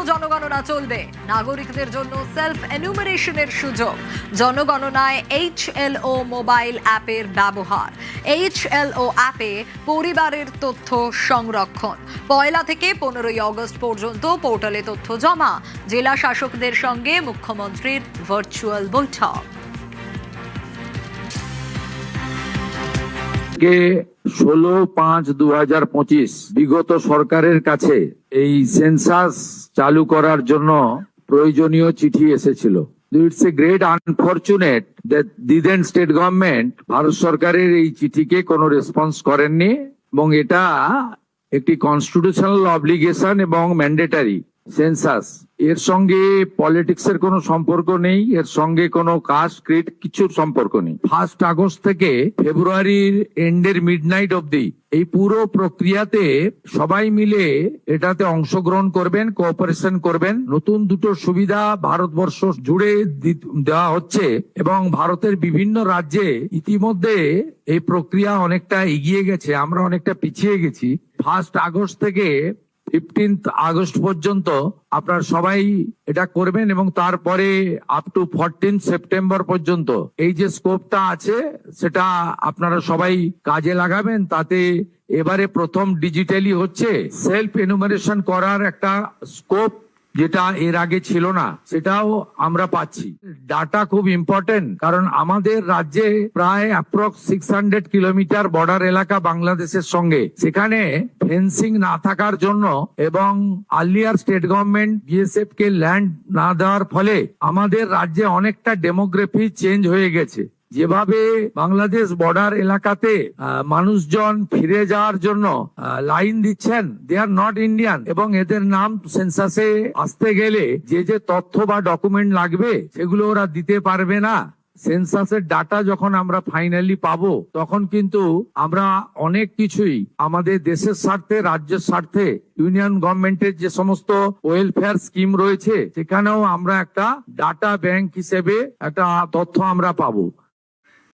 জনগণনা চলবে, নাগরিকদের জন্য সেলফ এনুমারেশনের সুযোগ, জনগণনায় HLO মোবাইল অ্যাপের ব্যবহার, HLO অ্যাপে পরিবারের তথ্য সংরক্ষণ, 1 থেকে 15 আগস্ট পর্যন্ত পোর্টালে তথ্য জমা, জেলা শাসকদের সঙ্গে মুখ্যমন্ত্রীর ভার্চুয়াল বৈঠক। 16/5/2025 বিগত সরকারের কাছে এই সেন্সাস চালু করার জন্য প্রয়োজনীয় চিঠি এসেছিল। It's a great unfortunate that the then state government Bharat সরকারের এই চিঠিকে কোনো রেসপন্স করেননি, এবং এটা একটি কনস্টিটিউশনাল অব্লিগেশন এবং ম্যান্ডেটারি সেন্সাস। এর সঙ্গে পলিটিক্স এর কোনো সম্পর্ক নেই, এর সঙ্গে কোনো কাস্ট ক্রিড কিছুর সম্পর্ক নেই। 1 আগস্ট থেকে ফেব্রুয়ারির এন্ডের মিডনাইট অবধি এই পুরো প্রক্রিয়াতে সবাই মিলে এটাতে অংশগ্রহণ করবেন, কোঅপারেশন করবেন। নতুন দুটো সুবিধা ভারতবর্ষ জুড়ে দেওয়া হচ্ছে এবং ভারতের বিভিন্ন রাজ্যে ইতিমধ্যে এই প্রক্রিয়া অনেকটা এগিয়ে গেছে, আমরা অনেকটা পিছিয়ে গেছি। 1 আগস্ট থেকে 15 আগস্ট পর্যন্ত আপনারা সবাই এটা করবেন এবং তারপরে আপ টু 14 সেপ্টেম্বর পর্যন্ত এই যে স্কোপটা আছে সেটা আপনারা সবাই কাজে লাগাবেন। তাতে এবারে প্রথম ডিজিটালি হচ্ছে সেলফ এনুমারেশন করার একটা স্কোপ, যেটা এর আগে ছিল না, সেটাও আমরা পাচ্ছি। ডাটা খুব ইম্পর্টেন্ট, কারণ আমাদের রাজ্যে প্রায় অ্যাপ্রক্স 600 কিলোমিটার বর্ডার এলাকা বাংলাদেশের সঙ্গে। সেখানে ফেন্সিং না থাকার জন্য এবং আর্লিয়ার স্টেট গভর্নমেন্ট BSF কে ল্যান্ড না দেওয়ার ফলে আমাদের রাজ্যে অনেকটা ডেমোগ্রাফি চেঞ্জ হয়ে গেছে। যেভাবে বাংলাদেশ বর্ডার এলাকাতে মানুষজন ফিরে যাওয়ার জন্য লাইন দিচ্ছেন, দে আর নট ইন্ডিয়ান, এবং এদের নাম সেন্সাসে আসতে গেলে যে তথ্য বা ডকুমেন্ট লাগবে সেগুলো ওরা দিতে পারবে না। সেন্সাসের ডাটা যখন আমরা ফাইনালি পাবো তখন কিন্তু আমরা অনেক কিছুই আমাদের দেশের স্বার্থে, রাজ্যের স্বার্থে, ইউনিয়ন গভর্নমেন্টের যে সমস্ত ওয়েলফেয়ার স্কিম রয়েছে সেখানেও আমরা একটা ডাটা ব্যাংক হিসেবে একটা তথ্য আমরা পাবো।